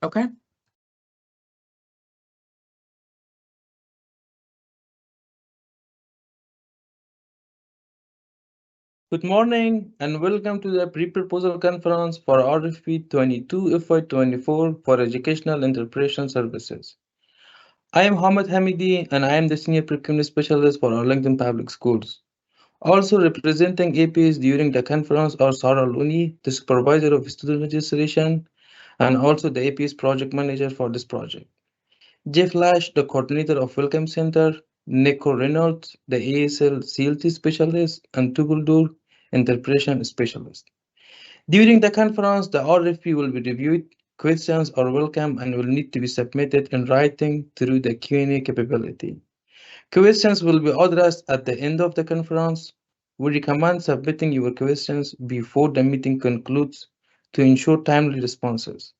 Okay. Good morning and welcome to the pre-proposal conference for RFP 22 FY24 for Educational Interpretation Services. I am Hamid Hamidi and I am the Senior Procurement Specialist for Arlington Public Schools. Also representing APs during the conference are Sarah Looney, the Supervisor of Student Registration, and also the AP's Project Manager for this project. Jeff Lash, the Coordinator of Welcome Center, Nico Reynolds, the ASL CLT Specialist, and Tuguldur, Interpretation Specialist. During the conference, the RFP will be reviewed, questions are welcome and will need to be submitted in writing through the Q&A capability. Questions will be addressed at the end of the conference. We recommend submitting your questions before the meeting concludes to ensure timely responses.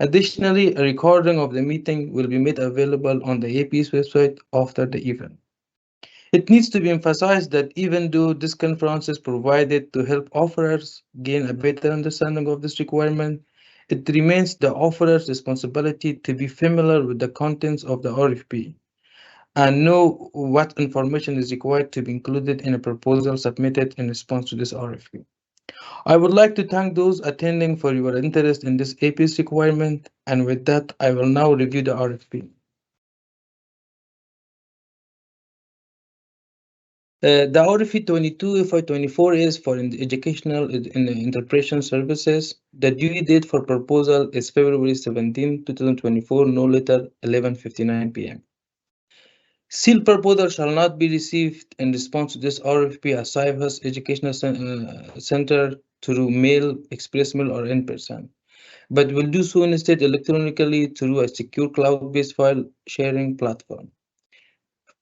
Additionally, a recording of the meeting will be made available on the AP's website after the event. It needs to be emphasized that even though this conference is provided to help offerers gain a better understanding of this requirement, it remains the offerer's responsibility to be familiar with the contents of the RFP and know what information is required to be included in a proposal submitted in response to this RFP. I would like to thank those attending for your interest in this AP's requirement, and with that, I will now review the RFP. The RFP 22 FY24 is for educational interpretation services. The due date for proposal is February 17, 2024, no later 11:59 p.m. Sealed proposal shall not be received in response to this RFP at Cyphers Educational Center through mail, express mail, or in person, but will do so instead electronically through a secure cloud-based file sharing platform.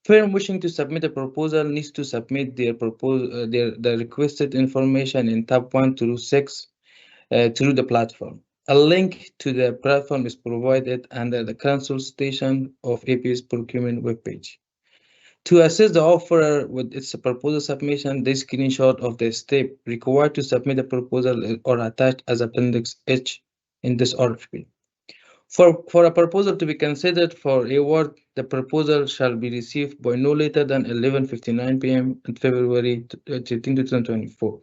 Firm wishing to submit a proposal needs to submit the requested information in tab 1 through 6 through the platform. A link to the platform is provided under the consultation of AP's procurement webpage. To assist the offerer with its proposal submission, the screenshot of the step required to submit a proposal are attached as Appendix H in this RFP. For a proposal to be considered for award, the proposal shall be received by no later than 11:59 p.m. on February 13, 2024.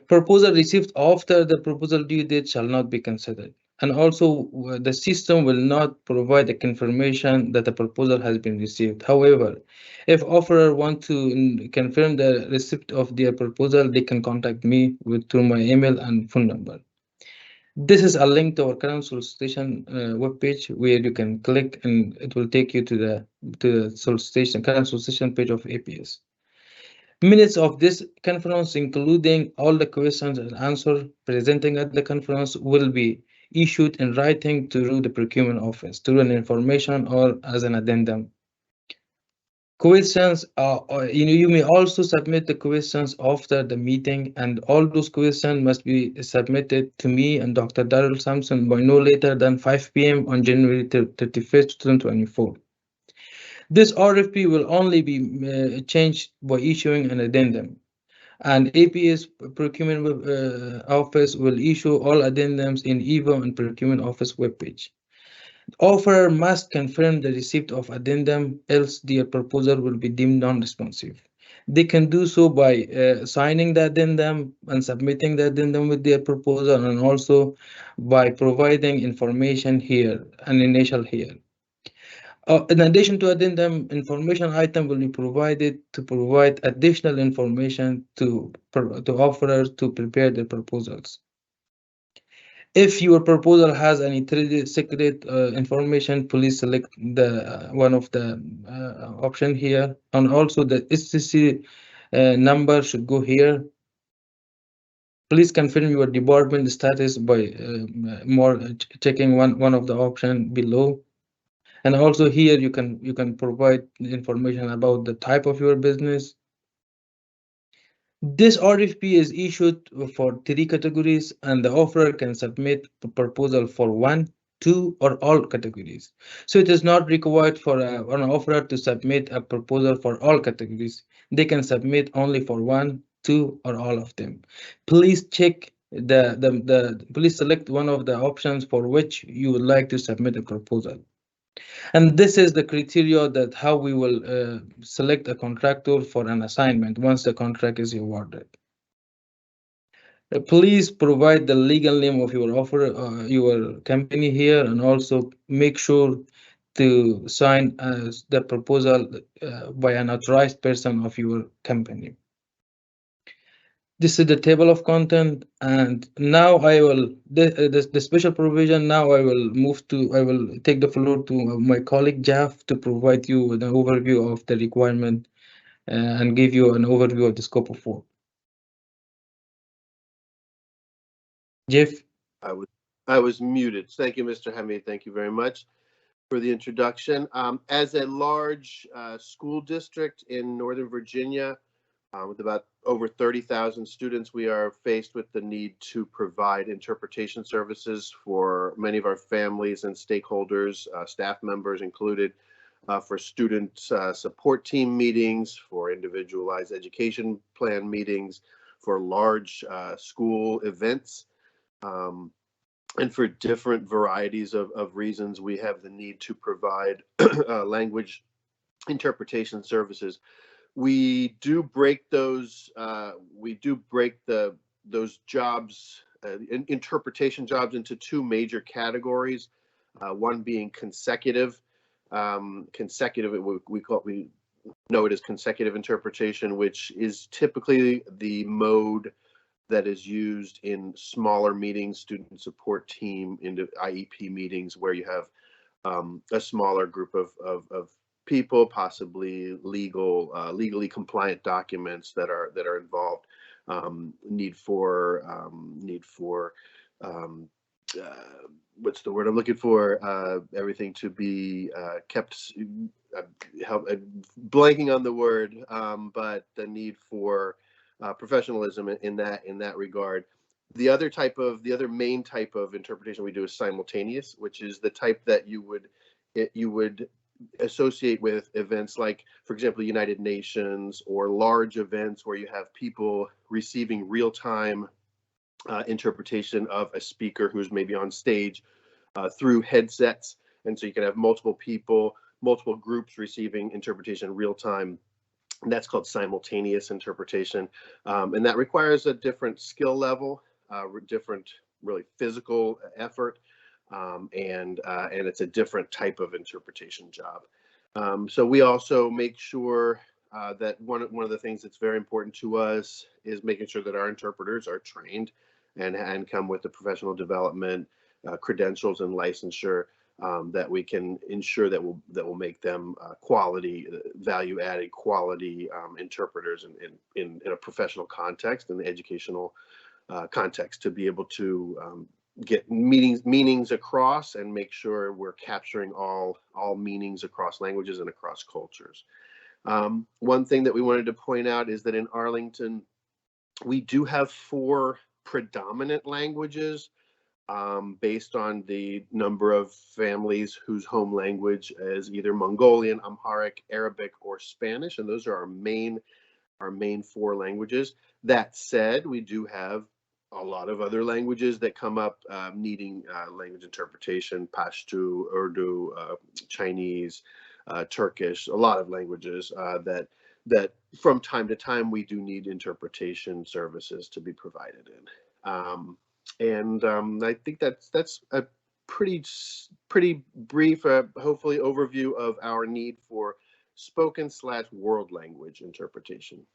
Proposal received after the proposal due date shall not be considered. And also, the system will not provide a confirmation that the proposal has been received. However, if offerer want to confirm the receipt of their proposal, they can contact me through my email and phone number. This is a link to our current solicitation webpage where you can click and it will take you to the current solicitation page of APS. Minutes of this conference, including all the questions and answers presenting at the conference, will be issued in writing through the procurement office, through an information or as an addendum. Questions you may also submit the questions after the meeting, and all those questions must be submitted to me and Dr. Darrell Sampson by no later than 5 p.m. on January 31st, 2024. This RFP will only be changed by issuing an addendum, and APS procurement office will issue all addendums in EVO and procurement office webpage. Offerer must confirm the receipt of addendum, else their proposal will be deemed non-responsive. They can do so by signing the addendum and submitting the addendum with their proposal, and also by providing information here, an initial here. In addition to addendum, information item will be provided to provide additional information to offerers to prepare their proposals. If your proposal has any trade secret information, please select the one of the option here, and also the SCC number should go here. Please confirm your department status by checking one of the option below. And also here you can provide information about the type of your business. This RFP is issued for 3 categories, and the offerer can submit a proposal for 1, 2, or all categories. So it is not required for an offerer to submit a proposal for all categories. They can submit only for 1, 2, or all of them. Please check Please select one of the options for which you would like to submit a proposal. And this is the criteria that how we will select a contractor for an assignment once the contract is awarded. Please provide the legal name of your your company here, and also make sure to sign the proposal by an authorized person of your company. This is the table of content, and now I will the special provision. Now I will take the floor to my colleague Jeff to provide you with an overview of the requirement and give you an overview of the scope of work. Jeff. I was muted. Thank you, Mr. Hamid. Thank you very much for the introduction. As a large school district in Northern Virginia, with about over 30,000 students, we are faced with the need to provide interpretation services for many of our families and stakeholders, staff members included, for student support team meetings, for individualized education plan meetings, for large school events. And for different varieties of reasons, we have the need to provide language interpretation services. We do break those. Those jobs, interpretation jobs, into two major categories. One being consecutive. We know it as consecutive interpretation, which is typically the mode that is used in smaller meetings, student support team, into IEP meetings, where you have a smaller group of people, possibly legally compliant documents that are involved. Need for what's the word I'm looking for? Everything to be kept. Blanking on the word, but the need for professionalism in that regard. The other main type of interpretation we do is simultaneous, which is the type that you would associate with events like, for example, United Nations, or large events where you have people receiving real-time interpretation of a speaker who's maybe on stage through headsets. And so you can have multiple people, multiple groups receiving interpretation real time. And that's called simultaneous interpretation. And that requires a different skill level, different really physical effort, and it's a different type of interpretation job. So we also make sure that one of the things that's very important to us is making sure that our interpreters are trained and come with the professional development, credentials, and licensure that we can ensure that will make them quality, value-added quality interpreters in a professional context, in the educational context, to be able to get meanings across and make sure we're capturing all meanings across languages and across cultures. One thing that we wanted to point out is that in Arlington, we do have 4 predominant languages based on the number of families whose home language is either Mongolian, Amharic, Arabic, or Spanish, and those are our main 4 languages. That said, we do have a lot of other languages that come up needing language interpretation: Pashto, Urdu, Chinese, Turkish, a lot of languages that from time to time we do need interpretation services to be provided in. And I think that's a pretty brief, hopefully, overview of our need for spoken/world language interpretation.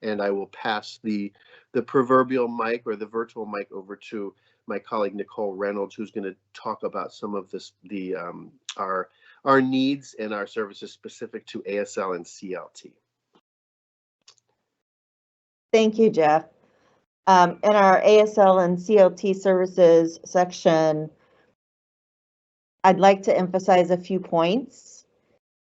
And I will pass the proverbial mic, or the virtual mic, over to my colleague Nicole Reynolds, who's going to talk about some of this, our needs and our services specific to ASL and CLT. Thank you, Jeff. In our ASL and CLT services section, I'd like to emphasize a few points.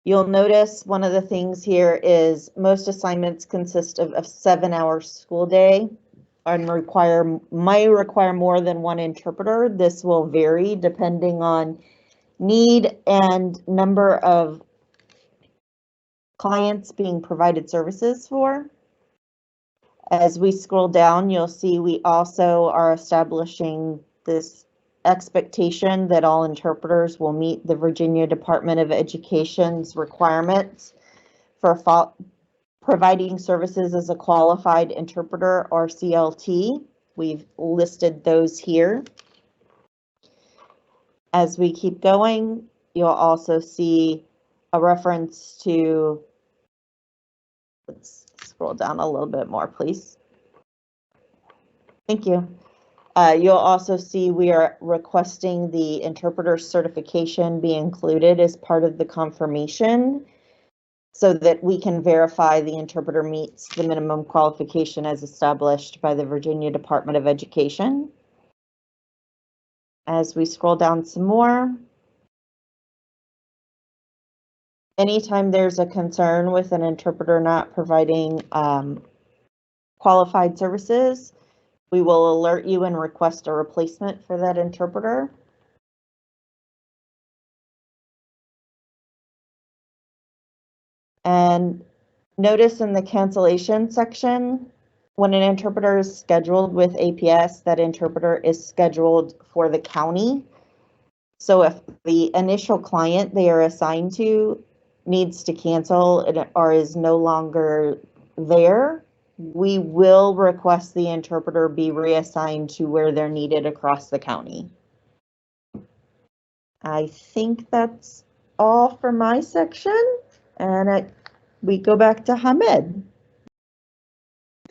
You'll notice one of the things here is most assignments consist of a 7-hour school day and might require more than one interpreter. This will vary depending on need and number of clients being provided services for. As we scroll down, you'll see we also are establishing this expectation that all interpreters will meet the Virginia Department of Education's requirements for providing services as a qualified interpreter or CLT. We've listed those here. As we keep going, you'll also see a reference to, let's scroll down a little bit more, please. Thank you. You'll also see we are requesting the interpreter certification be included as part of the confirmation so that we can verify the interpreter meets the minimum qualification as established by the Virginia Department of Education. As we scroll down some more, anytime there's a concern with an interpreter not providing qualified services, we will alert you and request a replacement for that interpreter. And notice in the cancellation section, when an interpreter is scheduled with APS, that interpreter is scheduled for the county. So if the initial client they are assigned to needs to cancel or is no longer there, we will request the interpreter be reassigned to where they're needed across the county. I think that's all for my section, and we go back to Hamid.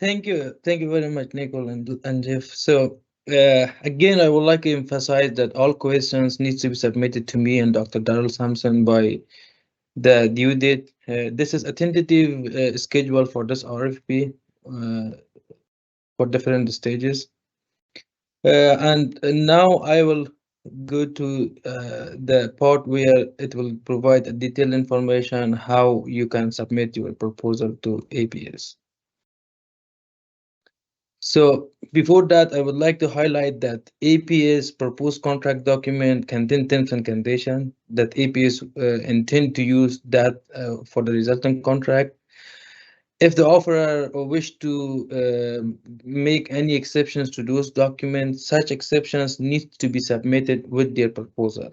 Thank you very much, Nicole and Jeff. So again, I would like to emphasize that all questions need to be submitted to me and Dr. Darrell Sampson by the due date. This is a tentative schedule for this RFP for different stages. And now I will go to the part where it will provide a detailed information how you can submit your proposal to APS. So before that, I would like to highlight that APS proposed contract document contain terms and conditions that APS intend to use that for the resulting contract. If the offerer wish to make any exceptions to those documents, such exceptions need to be submitted with their proposal.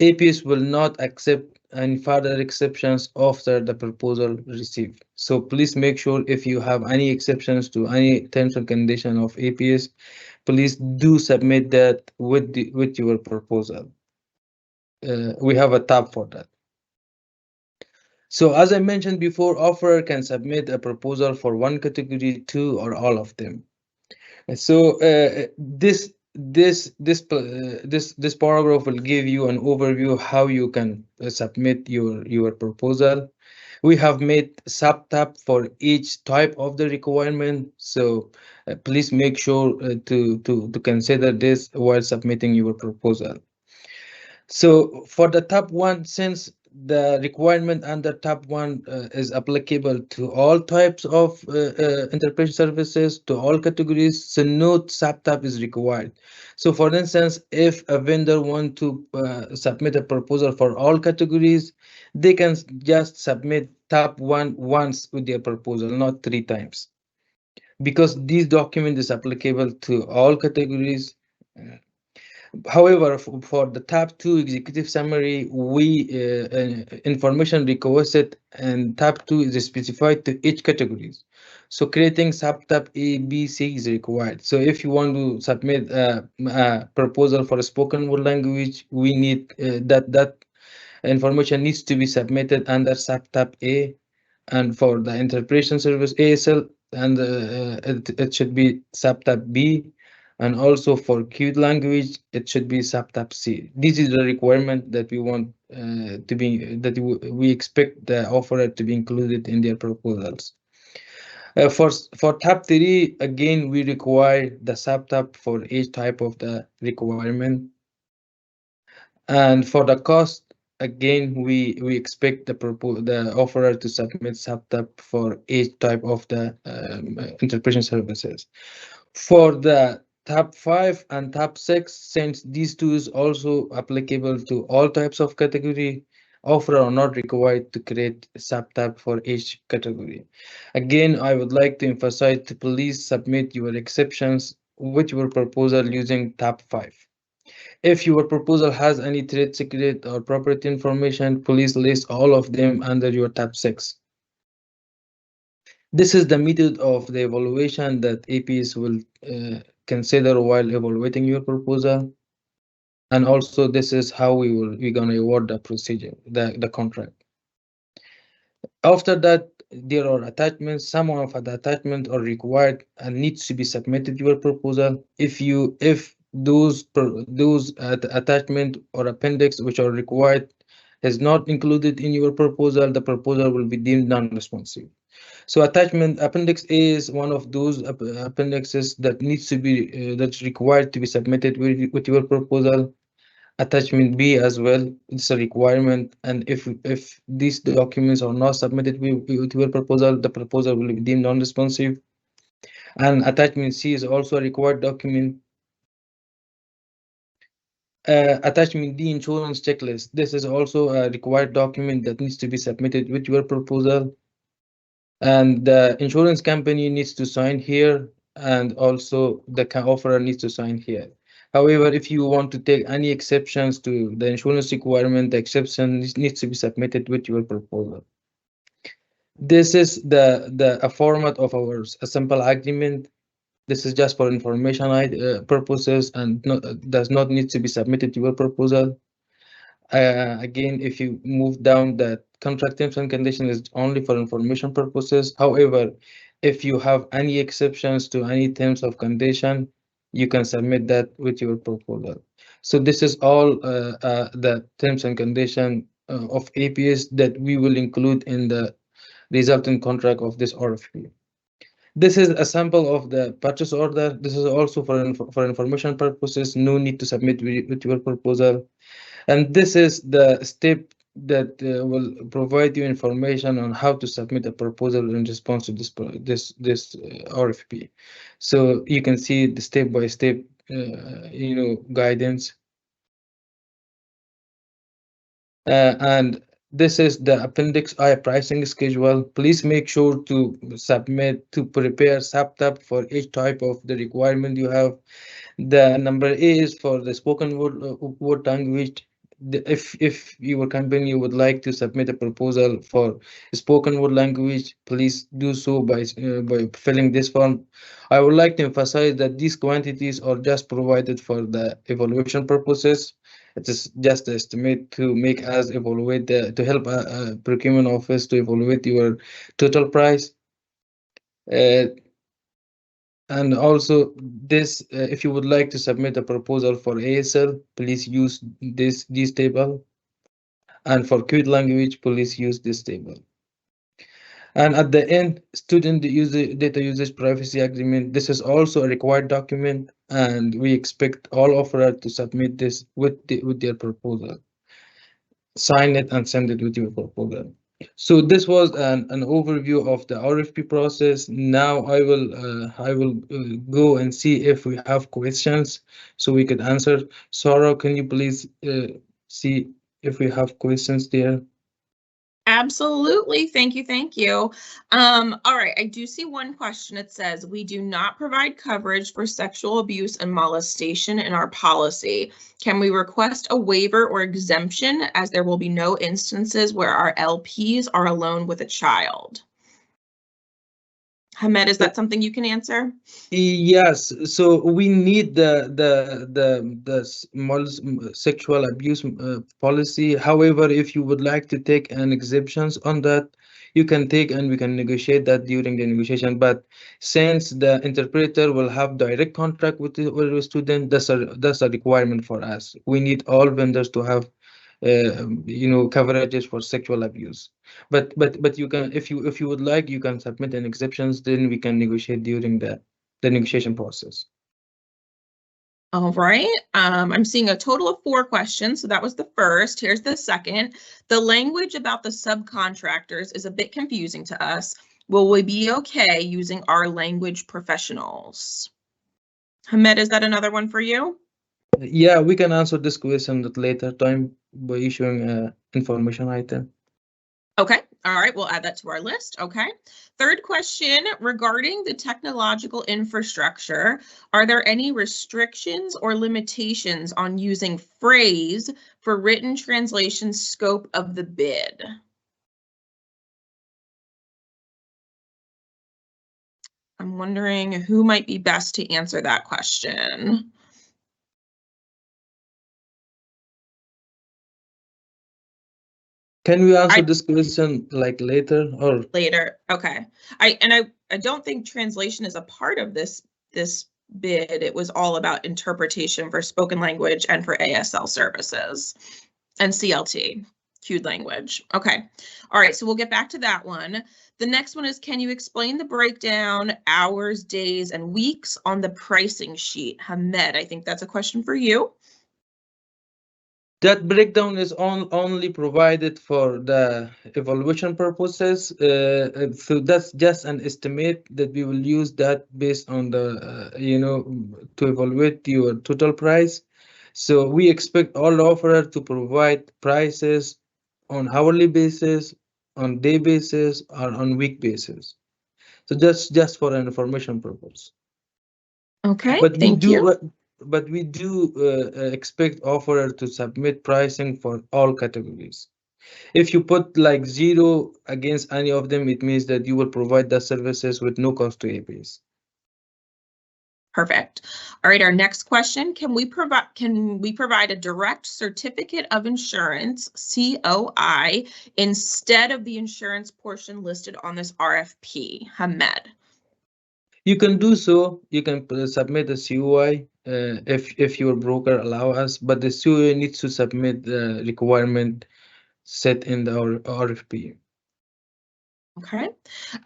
APS will not accept any further exceptions after the proposal received. So please make sure if you have any exceptions to any terms and conditions of APS, please do submit that with your proposal. We have a tab for that. So as I mentioned before, offerer can submit a proposal for one category, two, or all of them. So this paragraph will give you an overview how you can submit your proposal. We have made subtab for each type of the requirement, so please make sure to consider this while submitting your proposal. So for the tab 1, since the requirement under tab 1 is applicable to all types of interpretation services, to all categories, so no sub-tab is required. So for instance, if a vendor want to submit a proposal for all categories, they can just submit tab 1 once with their proposal, not 3 times. Because this document is applicable to all categories. However, for the tab 2 executive summary, we information requested and tab 2 is specified to each categories. So creating sub tab A, B, C is required. So if you want to submit a proposal for a spoken word language, we need that information needs to be submitted under sub tab A, and for the interpretation service ASL, and it should be sub tab B. And also for Qt language, it should be subtab C. This is the requirement that we want to be, that we expect the offerer to be included in their proposals. For tab 3, again, we require the subtab for each type of the requirement. And for the cost, again, we expect the offerer to submit subtab for each type of the interpretation services. For the tab 5 and tab 6, since these two is also applicable to all types of category, offerers are not required to create a sub-tab for each category. Again, I would like to emphasize to please submit your exceptions with your proposal using tab 5. If your proposal has any trade secret or property information, please list all of them under your tab 6. This is the method of the evaluation that APs will consider while evaluating your proposal. And also this is how we're gonna award the procedure, the contract. After that, there are attachments. Some of the attachments are required and needs to be submitted to your proposal. If those attachment or appendix which are required is not included in your proposal, the proposal will be deemed non-responsive. So attachment appendix A is one of those appendixes that needs to be that's required to be submitted with your proposal. Attachment B as well, it's a requirement, and if these documents are not submitted with your proposal, the proposal will be deemed non-responsive. And attachment C is also a required document. Attachment D, insurance checklist. This is also a required document that needs to be submitted with your proposal. And the insurance company needs to sign here, and also the offerer needs to sign here. However, if you want to take any exceptions to the insurance requirement, the exception needs to be submitted with your proposal. This is a format of our sample agreement. This is just for information purposes and does not need to be submitted to your proposal. Again, if you move down, the contract terms and conditions is only for information purposes. However, if you have any exceptions to any terms of condition, you can submit that with your proposal. So this is all the terms and condition of APS that we will include in the resulting contract of this RFP. This is a sample of the purchase order. This is also for information purposes. No need to submit with your proposal. And this is the step that will provide you information on how to submit a proposal in response to this RFP. So you can see the step-by-step, guidance. And this is the Appendix I pricing schedule. Please make sure to prepare sub-tab for each type of the requirement you have. The number A is for the spoken word language. If your company would like to submit a proposal for spoken word language, please do so by filling this form. I would like to emphasize that these quantities are just provided for the evaluation purposes. It is just an estimate to make us evaluate to help a procurement office to evaluate your total price. And also this, if you would like to submit a proposal for ASL, please use this table. And for query language, please use this table. And at the end, student data usage privacy agreement. This is also a required document, and we expect all offerers to submit this with their proposal. Sign it and send it with your proposal. So this was an overview of the RFP process. Now I will go and see if we have questions so we could answer. Sarah, can you please see if we have questions there? Absolutely. Thank you. Thank you. All right. I do see one question. It says, we do not provide coverage for sexual abuse and molestation in our policy. Can we request a waiver or exemption, as there will be no instances where our LPs are alone with a child? Hamed, is that something you can answer? Yes, so we need the sexual abuse policy. However, if you would like to take an exemptions on that, you can take, and we can negotiate that during the negotiation. But since the interpreter will have direct contract with the student, that's a requirement for us. We need all vendors to have coverages for sexual abuse. But you can, if you would like, you can submit an exceptions, then we can negotiate during the negotiation process. All right. I'm seeing a total of 4 questions. So that was the first. Here's the second. The language about the subcontractors is a bit confusing to us. Will we be okay using our language professionals? Hamed, is that another one for you? Yeah, we can answer this question at later time by issuing a information item. Okay, all right, we'll add that to our list. Okay. Third question regarding the technological infrastructure, are there any restrictions or limitations on using phrase for written translation scope of the bid? I'm wondering who might be best to answer that question. Can we answer this question like later or later? Okay. I don't think translation is a part of this bid. It was all about interpretation for spoken language and for ASL services and CLT, cued language. Okay. All right, so we'll get back to that one. The next one is, can you explain the breakdown, hours, days, and weeks on the pricing sheet? Hamed, I think that's a question for you. that breakdown is only provided for the evaluation purposes. So that's just an estimate that we will use that based on the, to evaluate your total price. So we expect all offerer to provide prices on hourly basis, on day basis, or on week basis. So that's just for an information purpose. Okay, But we thank do, you. but we do expect offerer to submit pricing for all categories. If you put like 0 against any of them, it means that you will provide the services with no cost to ABS. Perfect. All right, our next question, can we provide a direct certificate of insurance, COI, instead of the insurance portion listed on this RFP? Hamed. You can do so. You can submit a COI if your broker allow us, but the COI needs to submit the requirement set in the RFP. Okay.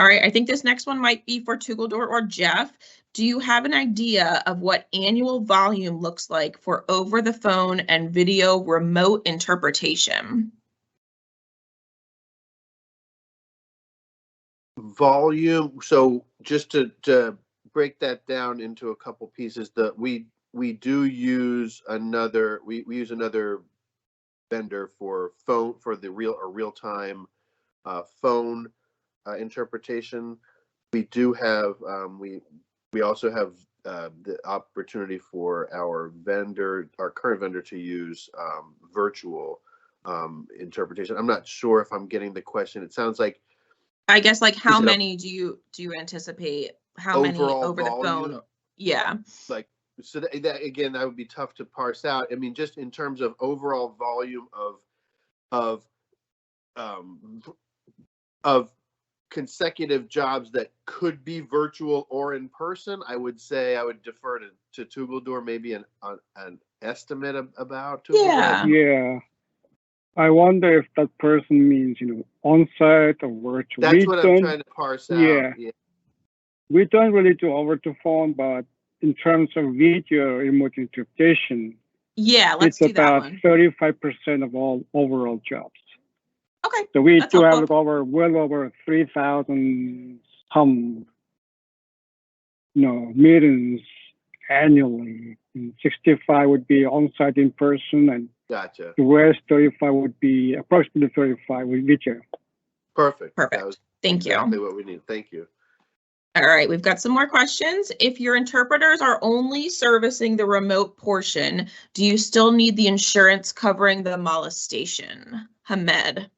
All right, I think this next one might be for Tugaldor or Jeff. Do you have an idea of what annual volume looks like for over the phone and video remote interpretation? Volume. So just to break that down into a couple pieces, that we do use another we use another vendor for phone for the real-time phone interpretation. We do have we also have the opportunity for our current vendor, to use virtual interpretation. I'm not sure if I'm getting the question. It sounds like, I guess, like, how many do you anticipate? How many over the phone? Yeah. Like, so that again, that would be tough to parse out. I mean, just in terms of overall volume of consecutive jobs that could be virtual or in person, I would say I would defer to Tugaldor, maybe an estimate about Tugaldor. Yeah. I wonder if that person means, on-site or virtual. That's what I'm trying to parse out. Yeah. We don't really do over the phone, but in terms of video remote interpretation, let's do that one. It's about 35% of all overall jobs. Okay. So we do have well over 3,000 meetings annually. And 65 would be on-site in person, and gotcha. The rest 35 would be approximately 35 with video. Perfect. That was Thank you. Exactly what we need. Thank you. All right, we've got some more questions. If your interpreters are only servicing the remote portion, do you still need the insurance covering the molestation? Hamed.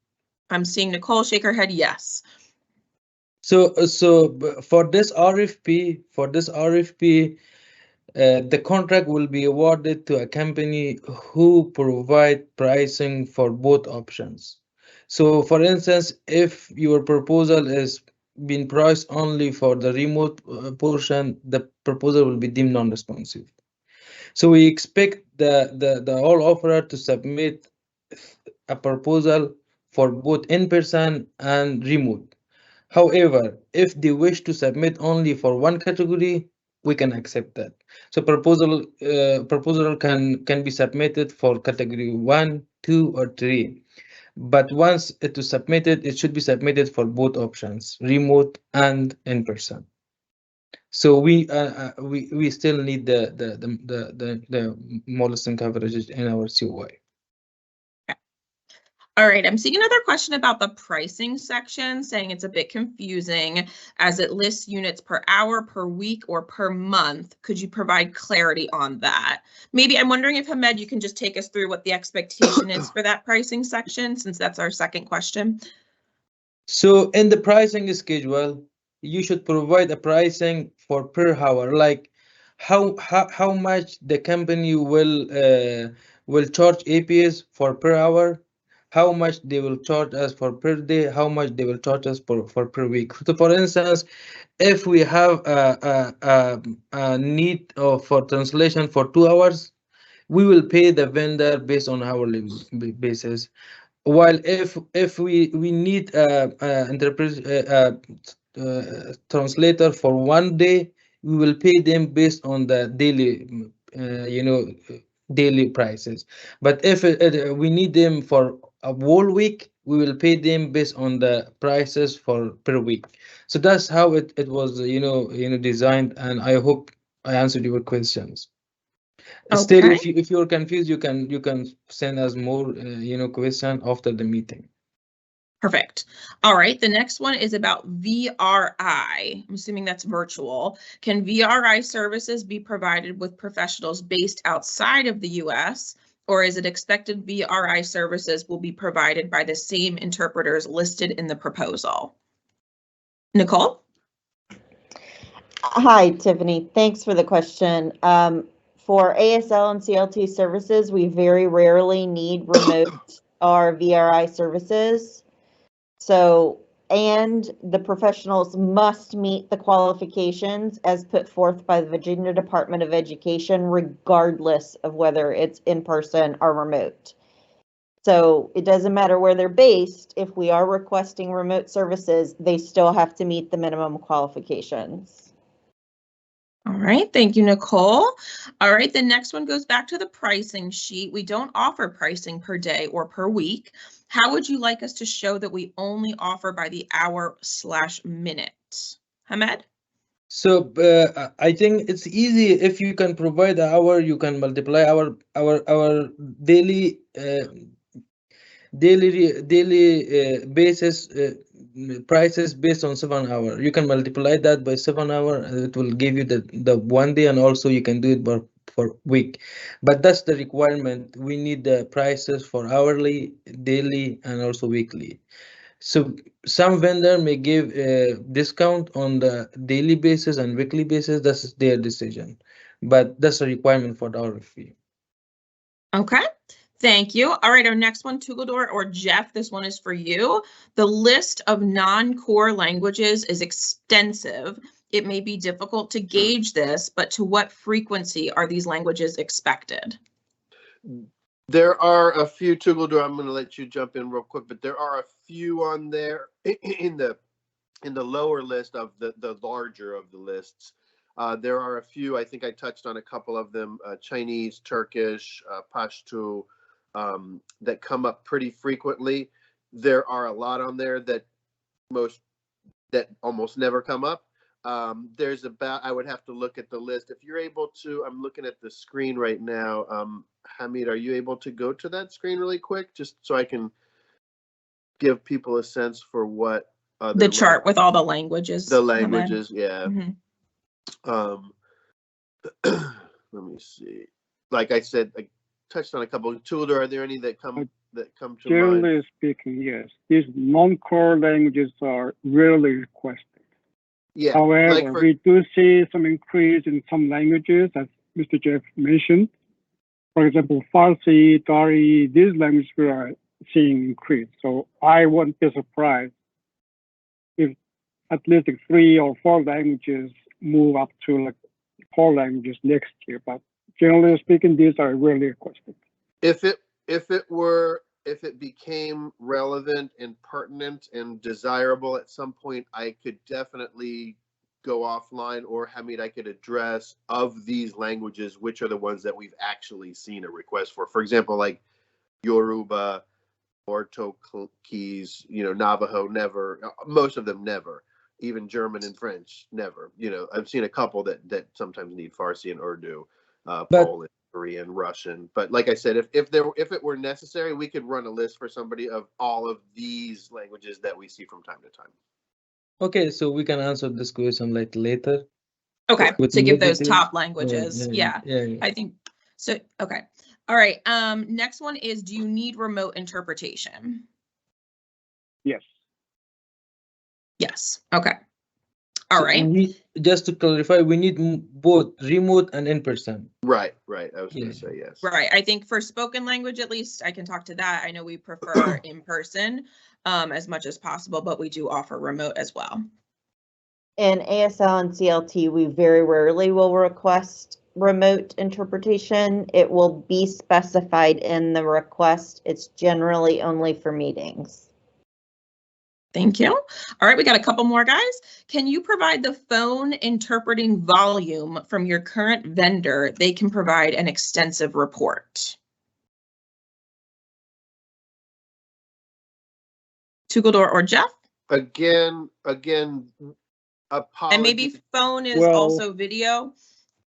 I'm seeing Nicole shake her head yes. So for this RFP, the contract will be awarded to a company who provide pricing for both options. So for instance, if your proposal is being priced only for the remote portion, the proposal will be deemed non-responsive. So we expect the all offerer to submit a proposal for both in-person and remote. However, if they wish to submit only for one category, we can accept that. So proposal can be submitted for category 1, 2, or 3. But once it is submitted, it should be submitted for both options, remote and in person. So we still need the moleskin coverage in our COI. All right, I'm seeing another question about the pricing section, saying it's a bit confusing as it lists units per hour, per week, or per month. Could you provide clarity on that? Maybe I'm wondering if Hamed, you can just take us through what the expectation is for that pricing section, since that's our second question. So in the pricing schedule, you should provide a pricing for per hour, like how much the company will charge APS for per hour, how much they will charge us for per day, how much they will charge us for per week. So for instance, if we have a need for translation for 2 hours, we will pay the vendor based on hourly basis. While if we need translator for 1 day, we will pay them based on the daily daily prices. But if we need them for a whole week, we will pay them based on the prices for per week. So that's how it was designed, and I hope I answered your questions. Still, Okay. if you're confused, you can send us more question after the meeting. Perfect. All right, the next one is about VRI. I'm assuming that's virtual. Can VRI services be provided with professionals based outside of the US, or is it expected VRI services will be provided by the same interpreters listed in the proposal? Nicole? Hi, Tiffany. Thanks for the question. For ASL and CLT services, we very rarely need remote or VRI services. So, and the professionals must meet the qualifications as put forth by the Virginia Department of Education, regardless of whether it's in person or remote. So it doesn't matter where they're based. If we are requesting remote services, they still have to meet the minimum qualifications. All right, thank you, Nicole. All right, the next one goes back to the pricing sheet. We don't offer pricing per day or per week. How would you like us to show that we only offer by the hour/minute? Hamed? So I think it's easy. If you can provide the hour, you can multiply our daily basis prices based on 7 hour. You can multiply that by 7 hour, and it will give you the 1 day, and also you can do it for week. But that's the requirement. We need the prices for hourly, daily, and also weekly. So some vendor may give a discount on the daily basis and weekly basis. That's their decision, but that's a requirement for the RFP. Okay, thank you. All right, our next one, Tugaldor or Jeff, this one is for you. The list of non-core languages is extensive. It may be difficult to gauge this, but to what frequency are these languages expected? There are a few, Tugaldor, I'm going to let you jump in real quick, but there are a few on there in the lower list of the larger of the lists. There are a few, I think I touched on a couple of them, Chinese, Turkish, Pashto, that come up pretty frequently. There are a lot on there that almost never come up. There's I would have to look at the list. If you're able to, I'm looking at the screen right now. Hamid, are you able to go to that screen really quick, just so I can give people a sense for what the chart with all the languages. The languages, yeah. Mm-hmm. Let me see. Like I said, I touched on a couple. Tugaldor, are there any that come to Generally mind? speaking, yes. These non-core languages are rarely requested. Yeah. However, we do see some increase in some languages, as Mr. Jeff mentioned. For example, Farsi, Dari, these languages we are seeing increase. So I wouldn't be surprised if at least 3 or 4 languages move up to like core languages next year. But generally speaking, these are rarely requested. If it became relevant and pertinent and desirable at some point, I could definitely go offline, or Hamid, I could address of these languages, which are the ones that we've actually seen a request for. For example, like Yoruba, Portuguese, Navajo, never. Most of them never. even German and French, never. You know, I've seen a couple that sometimes need Farsi and Urdu, But Polish, Korean, Russian. But like I said, if it were necessary, we could run a list for somebody of all of these languages that we see from time to time. okay, so we can answer this question like later Okay, Sure. with to more give those details. top languages. Yeah, Yeah. I think so. Okay. All right. Next one is, do you need remote interpretation? Yes. Yes. Okay. All So right. we just to clarify, we need both remote and in person. Right. I was going Yeah. to say yes. Right. I think for spoken language, at least I can talk to that. I know we prefer in person as much as possible, but we do offer remote as well. In ASL and CLT, we very rarely will request remote interpretation. It will be specified in the request. It's generally only for meetings. Thank you. All right, we got a couple more, guys. Can you provide the phone interpreting volume from your current vendor? They can provide an extensive report. Tugaldor or Jeff? Again, And maybe apologies. phone is Well- also video.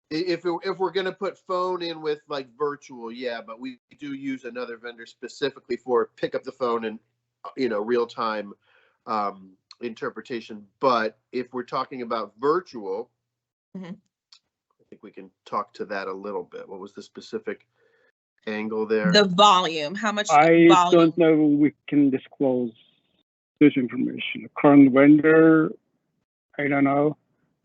If we're going to put phone in with like virtual, yeah, but we do use another vendor specifically for pick up the phone and real time interpretation. But if we're talking about virtual, Mhm. I think we can talk to that a little bit. What was the specific angle there? The volume, how much I volume? don't know we can disclose this information. Current vendor, I don't know.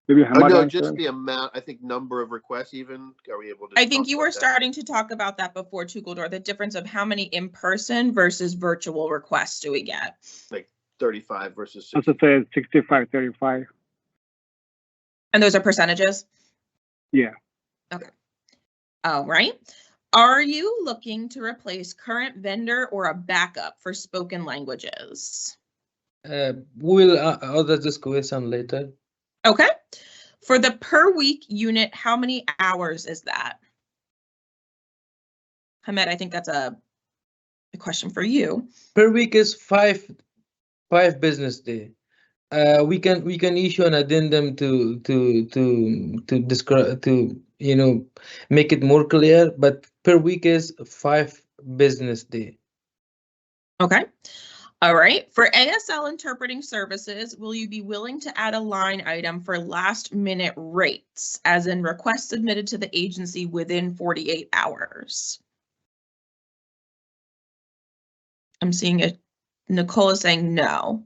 Maybe how much? No, just the amount. I think number of requests. Even are we able to? I think talk you about were that? starting to talk about that before, Tugaldor, the difference of how many in-person versus virtual requests do we get? Like 35 versus As 60. I said, 65, 35. And those are percentages? Yeah. Okay. All right. Are you looking to replace current vendor or a backup for spoken languages? We'll answer this question later. Okay. For the per week unit, how many hours is that? Hamed, I think that's a question for you. Per week is five business day. We can issue an addendum to describe make it more clear, but per week is 5 business day. Okay. All right. For ASL interpreting services, will you be willing to add a line item for last minute rates, as in requests submitted to the agency within 48 hours? I'm seeing it. Nicole is saying no.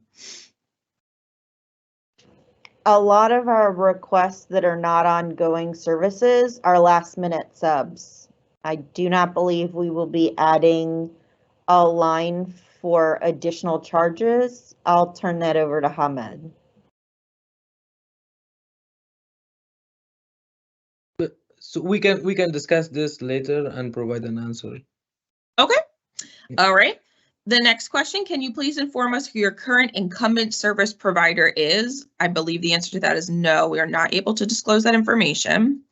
A lot of our requests that are not ongoing services are last minute subs. I do not believe we will be adding a line for additional charges. I'll turn that over to Hamed. So we can discuss this later and provide an answer. Okay. Yeah. All right. The next question, can you please inform us who your current incumbent service provider is? I believe the answer to that is no. We are not able to disclose that information.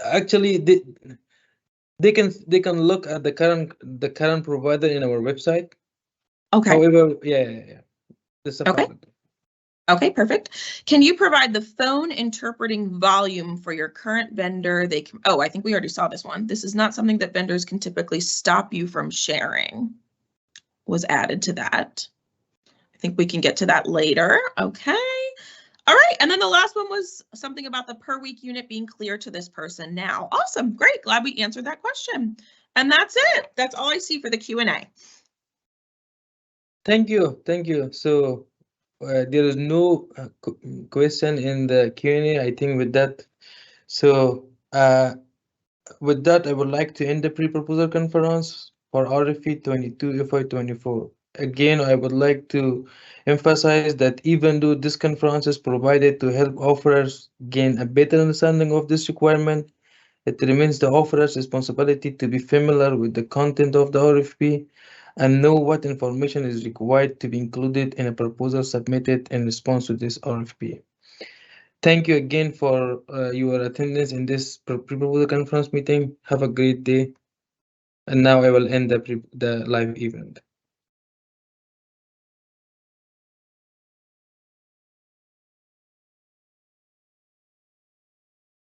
Actually, they can look at the current provider in our website. Okay. However, yeah. This is Okay. Okay, perfect. Can you provide the phone interpreting volume for your current vendor? Oh, I think we already saw this one. This is not something that vendors can typically stop you from sharing. Was added to that. I think we can get to that later. Okay. All right. And then the last one was something about the per week unit being clear to this person now. Awesome. Great. Glad we answered that question. And that's it. That's all I see for the Q&A. Thank you. So there is no question in the Q&A. I think with that, with that, I would like to end the pre-proposal conference for RFP 22 FY24. Again, I would like to emphasize that even though this conference is provided to help offerers gain a better understanding of this requirement, it remains the offerer's responsibility to be familiar with the content of the RFP and know what information is required to be included in a proposal submitted in response to this RFP. Thank you again for your attendance in this pre-proposal conference meeting. Have a great day. And now I will end the live event.